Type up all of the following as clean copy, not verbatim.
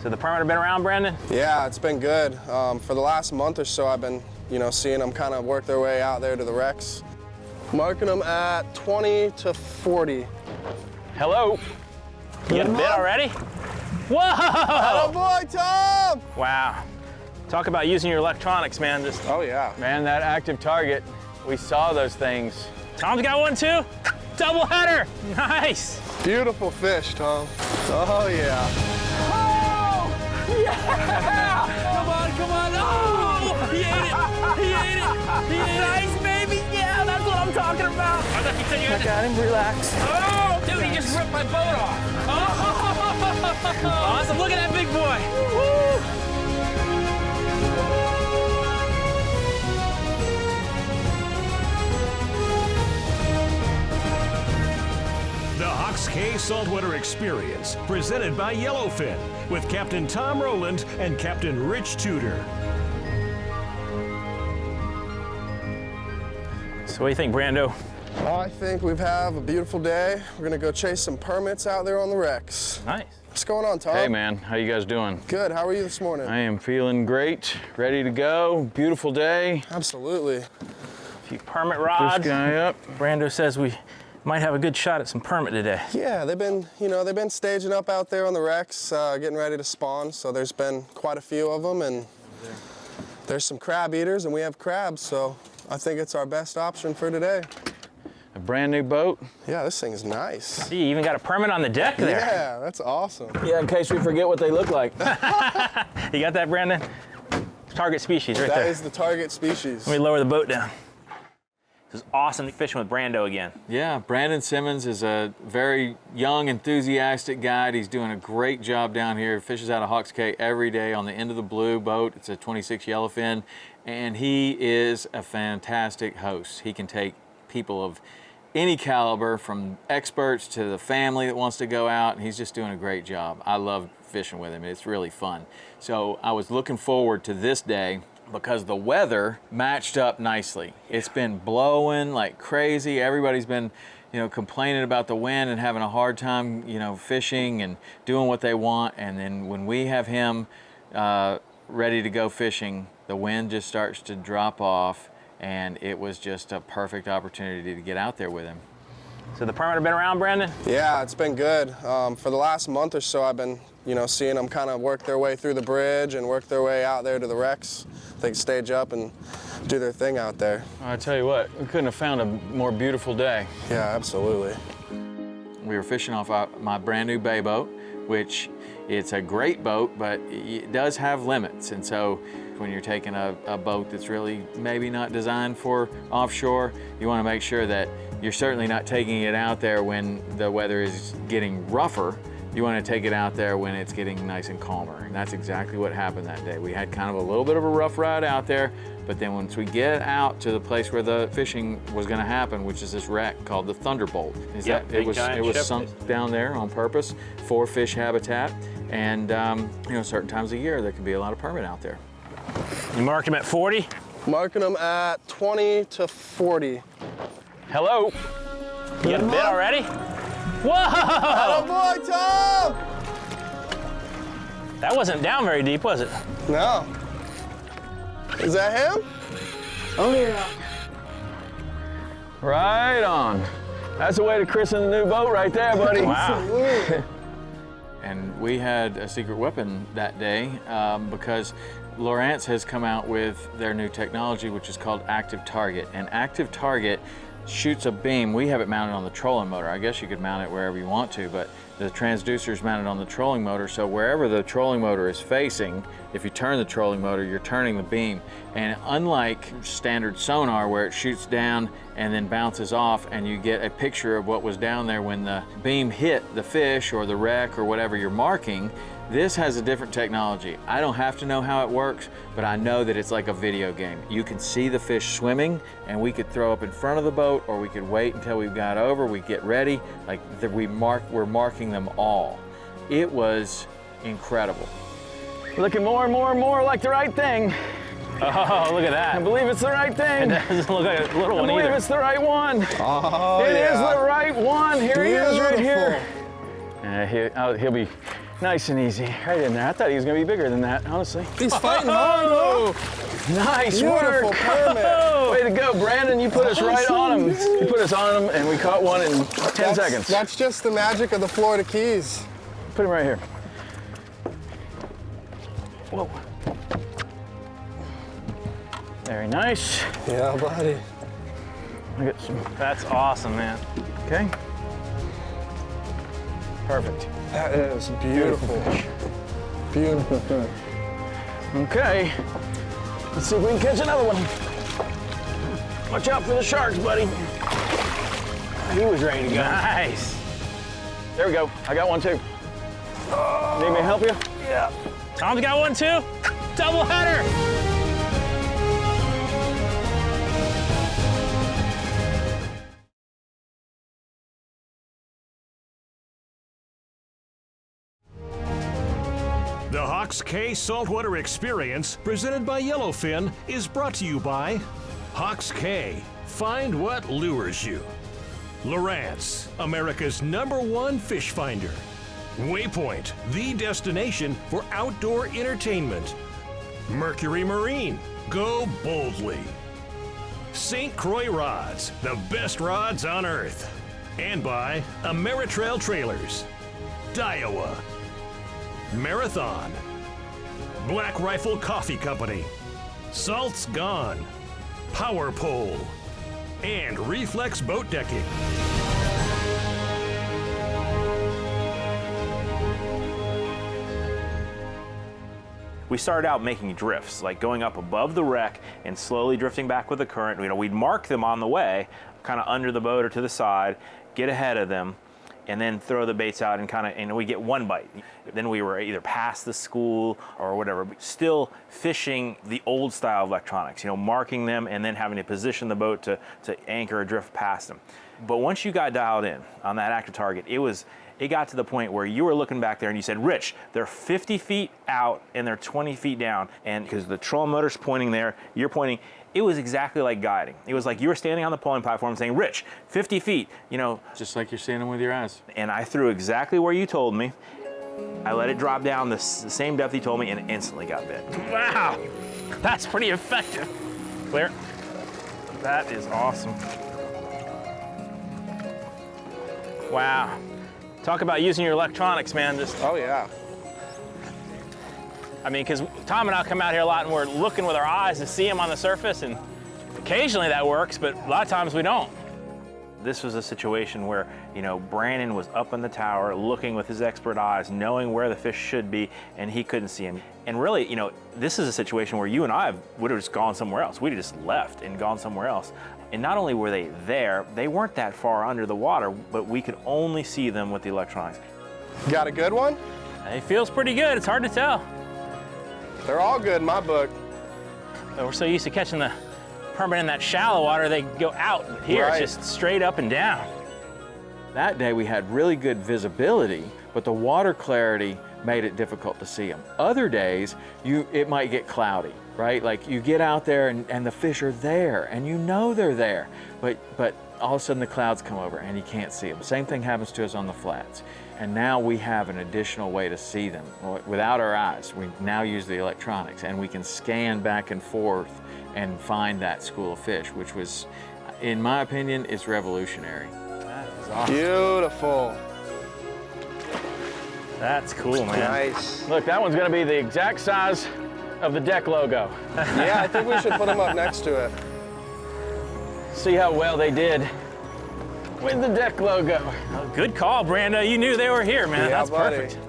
So the perimeter been around, Brandon? Yeah, it's been good. For the last month or so, I've been, seeing them kind of work their way out there to the wrecks. Marking them at 20 to 40. Hello. You got a bit already? Whoa! Atta boy, Tom! Wow. Talk about using your electronics, man. Oh yeah. Man, that active target, we saw those things. Tom's got one too? Double header! Nice! Beautiful fish, Tom. Oh yeah. Oh! Yeah! Come on! Oh! He ate it! He ate it! He ate it! Nice, baby! Yeah, that's what I'm talking about! I thought you said you had to... got him, relax. Oh! Dude, he just ripped my boat off! Oh! Awesome, look at that big boy! Woo! The Hawks Cay Saltwater Experience, presented by Yellowfin, with Captain Tom Rowland and Captain Rich Tudor. So what do you think, Brando? I think we have a beautiful day. We're gonna go chase some permits out there on the wrecks. Nice. What's going on, Tom? Hey, man. How you guys doing? Good. How are you this morning? I am feeling great. Ready to go. Beautiful day. Absolutely. A few permit rods. First guy up. Brando says we might have a good shot at some permit today. Yeah, they've been staging up out there on the wrecks, getting ready to spawn. So there's been quite a few of them, and there's some crab eaters, and we have crabs. So I think it's our best option for today. A brand new boat. Yeah, this thing is nice. See, you even got a permit on the deck there. Yeah, that's awesome. Yeah, in case we forget what they look like. You got that, Brandon? Target species right there. That is the target species. Let me lower the boat down. This is awesome fishing with Brando again. Yeah, Brandon Simmons is a very young, enthusiastic guide. He's doing a great job down here. Fishes out of Hawks Cay every day on the End of the Blue boat. It's a 26 yellowfin, and he is a fantastic host. He can take people of any caliber, from experts to the family that wants to go out, and he's just doing a great job. I love fishing with him. It's really fun. So I was looking forward to this day because the weather matched up nicely. It's been blowing like crazy. Everybody's been, complaining about the wind and having a hard time, fishing and doing what they want. And then when we have him ready to go fishing, the wind just starts to drop off, and it was just a perfect opportunity to get out there with him. So the perimeter been around, Brandon? Yeah, it's been good. For the last month or so, I've been, seeing them kind of work their way through the bridge and work their way out there to the wrecks. They can stage up and do their thing out there. I tell you what, we couldn't have found a more beautiful day. Yeah, absolutely. We were fishing off my brand new bay boat, which it's a great boat, but it does have limits. And so when you're taking a boat that's really maybe not designed for offshore, you want to make sure that you're certainly not taking it out there when the weather is getting rougher. You want to take it out there when it's getting nice and calmer. And that's exactly what happened that day. We had kind of a little bit of a rough ride out there, but then once we get out to the place where the fishing was going to happen, which is this wreck called the Thunderbolt. It was sunk down there on purpose for fish habitat. And certain times of year there can be a lot of permit out there. You marked him at 40? Marking them at 20 to 40. Hello. You got a bit already? Whoa! Atta boy, Tom! That wasn't down very deep, was it? No. Is that him? Oh yeah. Right on. That's a way to christen the new boat right there, buddy. Wow. And we had a secret weapon that day because Lowrance has come out with their new technology, which is called Active Target. And Active Target shoots a beam. We have it mounted on the trolling motor. I guess you could mount it wherever you want to, but the transducer is mounted on the trolling motor, so wherever the trolling motor is facing, if you turn the trolling motor, you're turning the beam. And unlike standard sonar where it shoots down and then bounces off and you get a picture of what was down there when the beam hit the fish or the wreck or whatever you're marking, this has a different technology. I don't have to know how it works, but I know that it's like a video game. You can see the fish swimming, and we could throw up in front of the boat, or we could wait until we got over, we get ready. We're marking them all. It was incredible. Looking more and more and more like the right thing. Oh, look at that. I believe it's the right thing. It doesn't look like a little one I believe either. it's the right one. Oh, It is the right one. Here he is right here. He'll be Nice and easy, right in there. I thought he was gonna be bigger than that, honestly. He's fighting hard, bro. Nice Beautiful work. permit. Way to go, Brandon. You put us right on him. You put us on him, and we caught one in 10 seconds. That's just the magic of the Florida Keys. Put him right here. Whoa. Very nice. Yeah, buddy. I got some. That's awesome, man. Okay. Perfect. That is beautiful. Beautiful fish. Okay. Let's see if we can catch another one. Watch out for the sharks, buddy. He was ready to go. Nice. There we go. I got one too. Need me to help you? Yeah. Tom's got one too. Double header. The Hawks K Saltwater Experience, presented by Yellowfin, is brought to you by Hawks K. Find what lures you. Lowrance, America's #1 fish finder. Waypoint, the destination for outdoor entertainment. Mercury Marine, go boldly. St. Croix Rods, the best rods on earth. And by Ameritrail Trailers. Daiwa. Marathon. Black Rifle Coffee Company. Salt's Gone. Power Pole. And Reflex Boat Decking. We started out making drifts, like going up above the wreck and slowly drifting back with the current. You know, we'd mark them on the way, kind of under the boat or to the side, get ahead of them, and then throw the baits out and we get one bite. Then we were either past the school or whatever, but still fishing the old style of electronics, you know, marking them and then having to position the boat to anchor or drift past them. But once you got dialed in on that active target, it got to the point where you were looking back there and you said, Rich, they're 50 feet out and they're 20 feet down. And because the trolling motor's pointing there, you're pointing, it was exactly like guiding. It was like you were standing on the polling platform saying, Rich, 50 feet, you know. Just like you're standing with your eyes. And I threw exactly where you told me. I let it drop down the same depth you told me and instantly got bit. Wow. That's pretty effective. Clear? That is awesome. Wow. Talk about using your electronics, man. Oh, yeah. I mean, because Tom and I come out here a lot and we're looking with our eyes to see them on the surface, and occasionally that works, but a lot of times we don't. This was a situation where, you know, Brandon was up in the tower looking with his expert eyes, knowing where the fish should be, and he couldn't see him. And really, you know, this is a situation where you and I would have just gone somewhere else. We'd have just left and gone somewhere else. And not only were they there, they weren't that far under the water, but we could only see them with the electronics. Got a good one? It feels pretty good. It's hard to tell. They're all good in my book. We're so used to catching the permit in that shallow water, they go out. But here, Right. It's just straight up and down. That day we had really good visibility, but the water clarity made it difficult to see them. Other days, it might get cloudy, right? Like you get out there and the fish are there and you know they're there, but all of a sudden the clouds come over and you can't see them. Same thing happens to us on the flats. And now we have an additional way to see them. Without our eyes, we now use the electronics and we can scan back and forth and find that school of fish, which was, in my opinion, is revolutionary. That is awesome. Beautiful. That's cool, man. Nice. Look, that one's gonna be the exact size of the deck logo. Yeah, I think we should put them up next to it. See how well they did with the deck logo. Good call, Brando. You knew they were here, man. Yeah, That's buddy. perfect.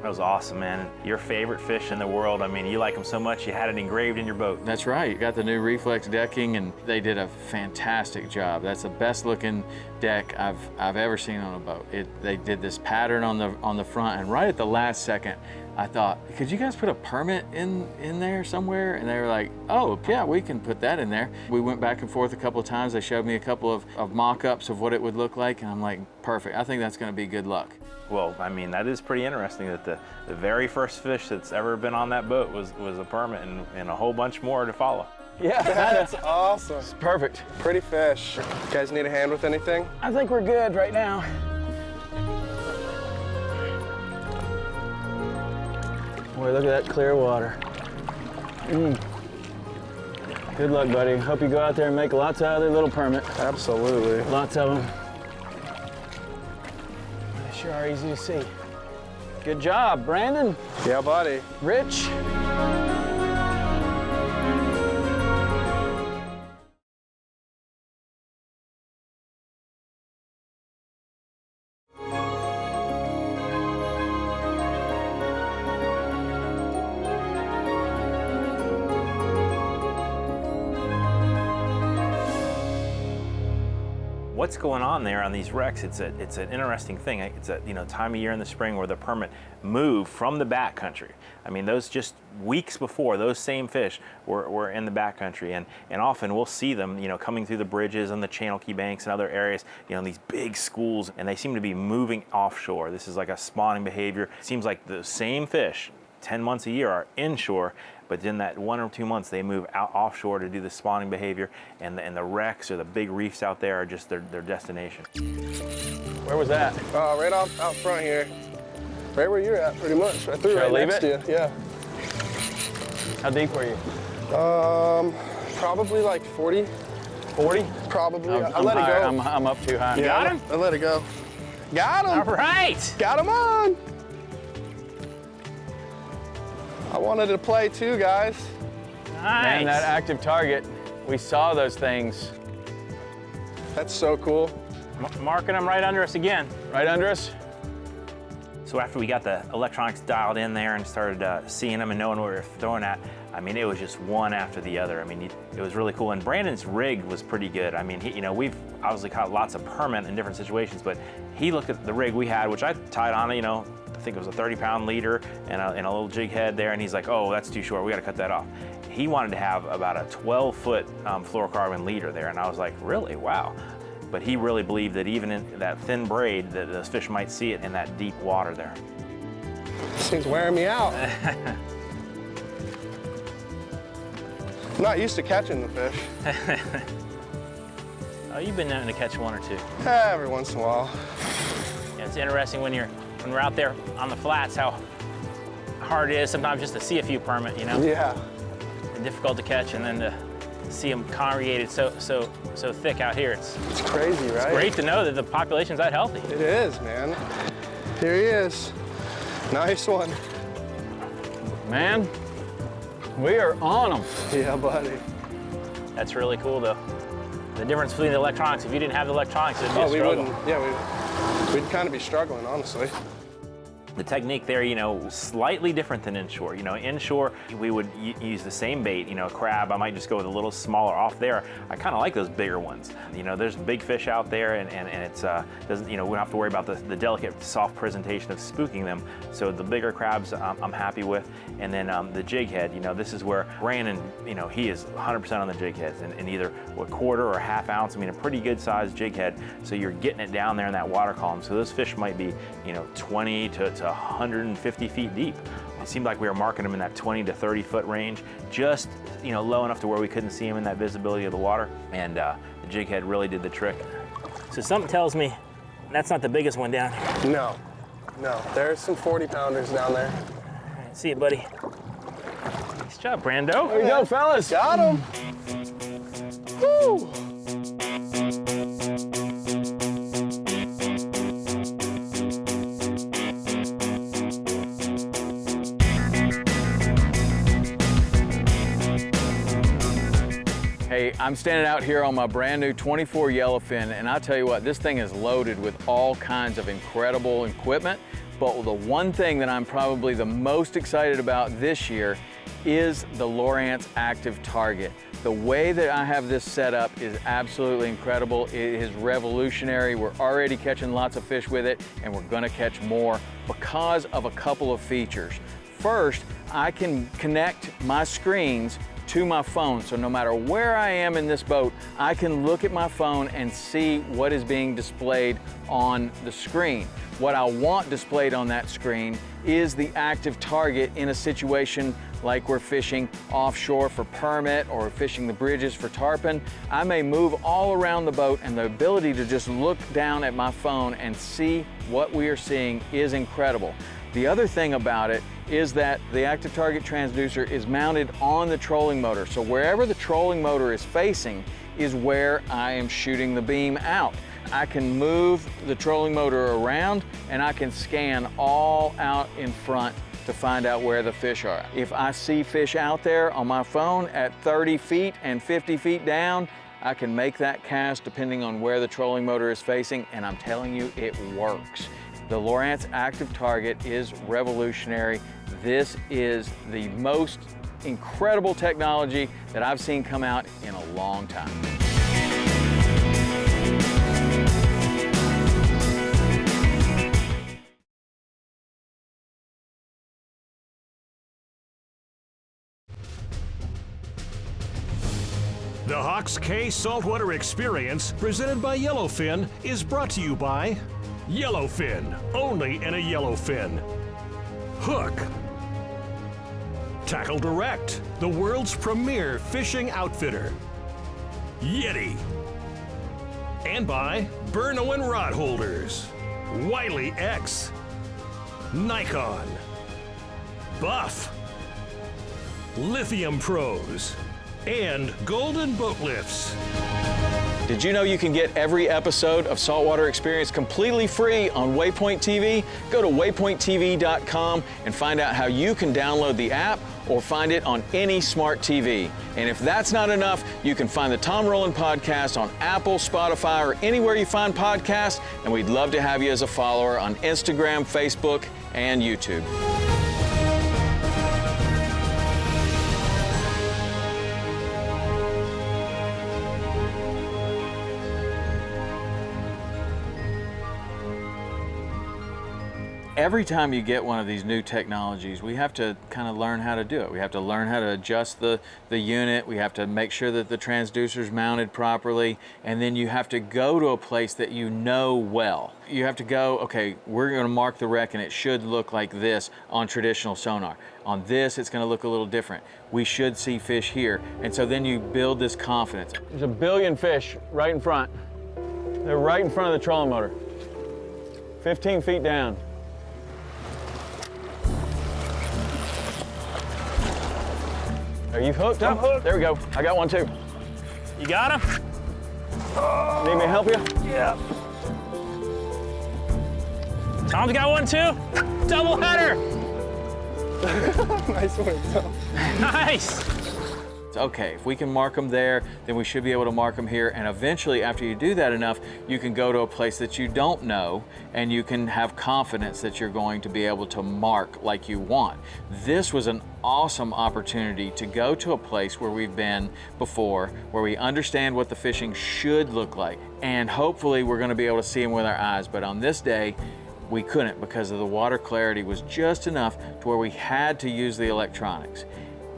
That was awesome, man. Your favorite fish in the world. I mean, you like them so much, you had it engraved in your boat. That's right, you got the new reflex decking and they did a fantastic job. That's the best looking deck I've ever seen on a boat. They did this pattern on the front, and right at the last second, I thought, could you guys put a permit in there somewhere? And they were like, oh, yeah, we can put that in there. We went back and forth a couple of times. They showed me a couple of mock-ups of what it would look like, and I'm like, perfect. I think that's gonna be good luck. Well, I mean, that is pretty interesting that the very first fish that's ever been on that boat was a permit and a whole bunch more to follow. Yeah, That's awesome. perfect. Pretty fish. You guys need a hand with anything? I think we're good right now. Boy, look at that clear water. Good luck, buddy. Hope you go out there and make lots out of their little permit. Absolutely. Lots of them. They sure are easy to see. Good job, Brandon. Yeah, buddy. Rich. What's going on there on these wrecks? It's an interesting thing. It's a time of year in the spring where the permit moved from the backcountry. I mean, those just weeks before, those same fish were in the backcountry, and often we'll see them, coming through the bridges and the channel key banks and other areas, these big schools, and they seem to be moving offshore. This is like a spawning behavior. It seems like the same fish 10 months a year are inshore, but in that 1 or 2 months they move out offshore to do the spawning behavior, and the wrecks or the big reefs out there are just their destination. Where was that? Right out front here. Right where you're at, pretty much. I threw Should I right leave next to you. Yeah. How deep were you? Probably like 40. 40? Probably. I I'm let it higher. go. I'm up too high. Yeah, Got him? I let it go. Got him. All right. Got him on. I wanted to play too, guys. Nice. Man, that active target, we saw those things. That's so cool. Marking them right under us again. Right under us? So after we got the electronics dialed in there and started seeing them and knowing what we were throwing at, I mean, it was just one after the other. I mean, it was really cool. And Brandon's rig was pretty good. I mean, we've obviously caught lots of permit in different situations, but he looked at the rig we had, which I tied on, I think it was a 30-pound leader and a little jig head there, and he's like, oh, that's too short, we gotta cut that off. He wanted to have about a 12-foot fluorocarbon leader there, and I was like, really? Wow. But he really believed that even in that thin braid, that those fish might see it in that deep water there. This thing's wearing me out. I'm not used to catching the fish. Oh, you've been known to catch one or two. Every once in a while. Yeah, it's interesting when we're out there on the flats how hard it is sometimes just to see a few permit, Yeah. They're difficult to catch, and then to see them congregated so thick out here. It's crazy, right? It's great to know that the population's that healthy. It is, man. Here he is. Nice one. Man, we are on them. Yeah, buddy. That's really cool, though. The difference between the electronics, if you didn't have the electronics, it'd be a struggle. We wouldn't. Yeah, we'd kind of be struggling, honestly. The technique there, slightly different than inshore. Inshore, we would use the same bait, crab. I might just go with a little smaller. Off there, I kind of like those bigger ones. There's big fish out there, and it's doesn't, we don't have to worry about the delicate, soft presentation of spooking them. So the bigger crabs, I'm happy with. And then the jig head, this is where Brandon, he is 100% on the jig heads, and either a quarter or half ounce. I mean, a pretty good sized jig head. So you're getting it down there in that water column. So those fish might be, 20 to 150 feet deep. It seemed like we were marking them in that 20 to 30 foot range, just low enough to where we couldn't see them in that visibility of the water, and the jig head really did the trick. So something tells me that's not the biggest one down here. No, there's some 40-pounders down there. All right, see you, buddy. Nice job, Brando. There you go, fellas. Got him. Woo! Hey, I'm standing out here on my brand new 24 yellowfin, and I'll tell you what, this thing is loaded with all kinds of incredible equipment, but the one thing that I'm probably the most excited about this year is the Lowrance Active Target. The way that I have this set up is absolutely incredible. It is revolutionary. We're already catching lots of fish with it, and we're gonna catch more because of a couple of features. First, I can connect my screens to my phone. So no matter where I am in this boat, I can look at my phone and see what is being displayed on the screen. What I want displayed on that screen is the active target in a situation like we're fishing offshore for permit or fishing the bridges for tarpon. I may move all around the boat, and the ability to just look down at my phone and see what we are seeing is incredible. The other thing about it is that the active target transducer is mounted on the trolling motor. So wherever the trolling motor is facing is where I am shooting the beam out. I can move the trolling motor around and I can scan all out in front to find out where the fish are. If I see fish out there on my phone at 30 feet and 50 feet down, I can make that cast depending on where the trolling motor is facing, and I'm telling you, it works. The Lowrance Active Target is revolutionary. This is the most incredible technology that I've seen come out in a long time. The Hawks K Saltwater Experience, presented by Yellowfin, is brought to you by Yellowfin, only in a Yellowfin. Hook. Tackle Direct, the world's premier fishing outfitter. Yeti. And by Burno and Rod Holders. Wiley X. Nikon. Buff. Lithium Pros. And Golden Boat Lifts. Did you know you can get every episode of Saltwater Experience completely free on Waypoint TV? Go to waypointtv.com and find out how you can download the app or find it on any smart TV. And if that's not enough, you can find the Tom Rowland Podcast on Apple, Spotify, or anywhere you find podcasts, and we'd love to have you as a follower on Instagram, Facebook, and YouTube. Every time you get one of these new technologies, we have to kind of learn how to do it. We have to learn how to adjust the unit. We have to make sure that the transducer's mounted properly. And then you have to go to a place that you know well. You have to go, okay, we're going to mark the wreck and it should look like this on traditional sonar. On this, it's going to look a little different. We should see fish here. And so then you build this confidence. There's a billion fish right in front. They're right in front of the trolling motor. 15 feet down. Are you hooked up? I'm hooked. There we go. I got one too. You got him? Need me to help you? Yeah. Tom's got one too. Double header. Nice one, Tom. Nice. Okay, if we can mark them there, then we should be able to mark them here. And eventually, after you do that enough, you can go to a place that you don't know, and you can have confidence that you're going to be able to mark like you want. This was an awesome opportunity to go to a place where we've been before, where we understand what the fishing should look like. And hopefully we're gonna be able to see them with our eyes. But on this day, we couldn't because of the water clarity was just enough to where we had to use the electronics.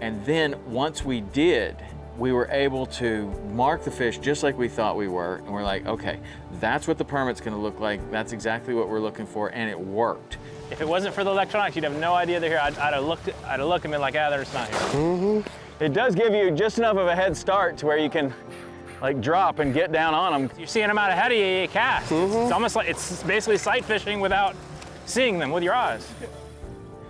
And then once we did, we were able to mark the fish just like we thought we were. And we're like, okay, that's what the permit's gonna look like. That's exactly what we're looking for, and it worked. If it wasn't for the electronics, you'd have no idea they're here. I'd have looked and been like, ah, they're just not here. Mm-hmm. It does give you just enough of a head start to where you can like drop and get down on them. You're seeing them out ahead of you, you cast. It's almost like, it's basically sight fishing without seeing them with your eyes.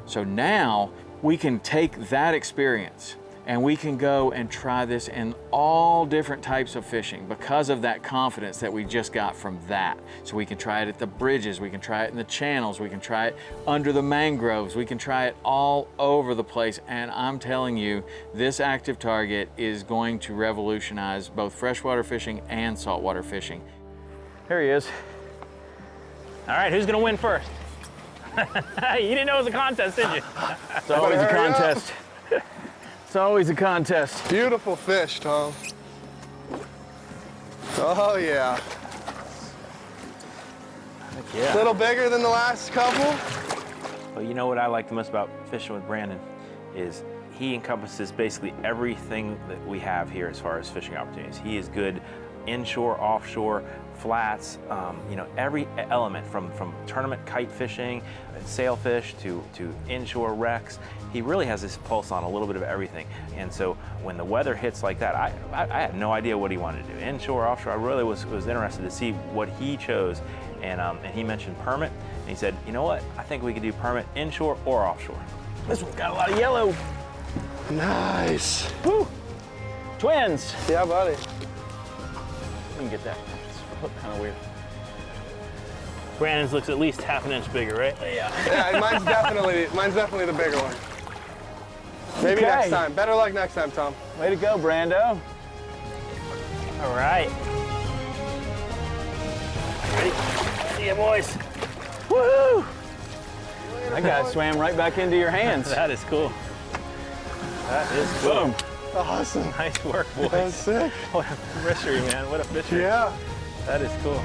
So now we can take that experience and we can go and try this in all different types of fishing because of that confidence that we just got from that. So we can try it at the bridges, we can try it in the channels, we can try it under the mangroves, we can try it all over the place. And I'm telling you, this active target is going to revolutionize both freshwater fishing and saltwater fishing. Here he is. All right, who's gonna win first? You didn't know it was a contest, did you? It's always a contest. It's always a contest. Beautiful fish, Tom. Oh, yeah. Yeah. A little bigger than the last couple. Well, you know what I like the most about fishing with Brandon is he encompasses basically everything that we have here as far as fishing opportunities. He is good inshore, offshore, flats, you know, every element from tournament kite fishing, sailfish to inshore wrecks. He really has his pulse on a little bit of everything. And so when the weather hits like that, I had no idea what he wanted to do. Inshore, offshore, I really was interested to see what he chose. and he mentioned permit, and he said, you know what? I think we could do permit inshore or offshore. This one's got a lot of yellow. Nice. Woo! Twins. Yeah, buddy. You can get that. It's kind of weird. Brandon's looks at least half an inch bigger, right? Yeah, mine's definitely the bigger one. Maybe Okay. next time. Better luck next time, Tom. Way to go, Brando. All right. Ready? See ya, boys. Woohoo! That guy swam right back into your hands. That is cool. That is cool. Boom. Awesome. Nice work, boys. That's sick. What a fishery, man. What a fishery. Yeah. That is cool.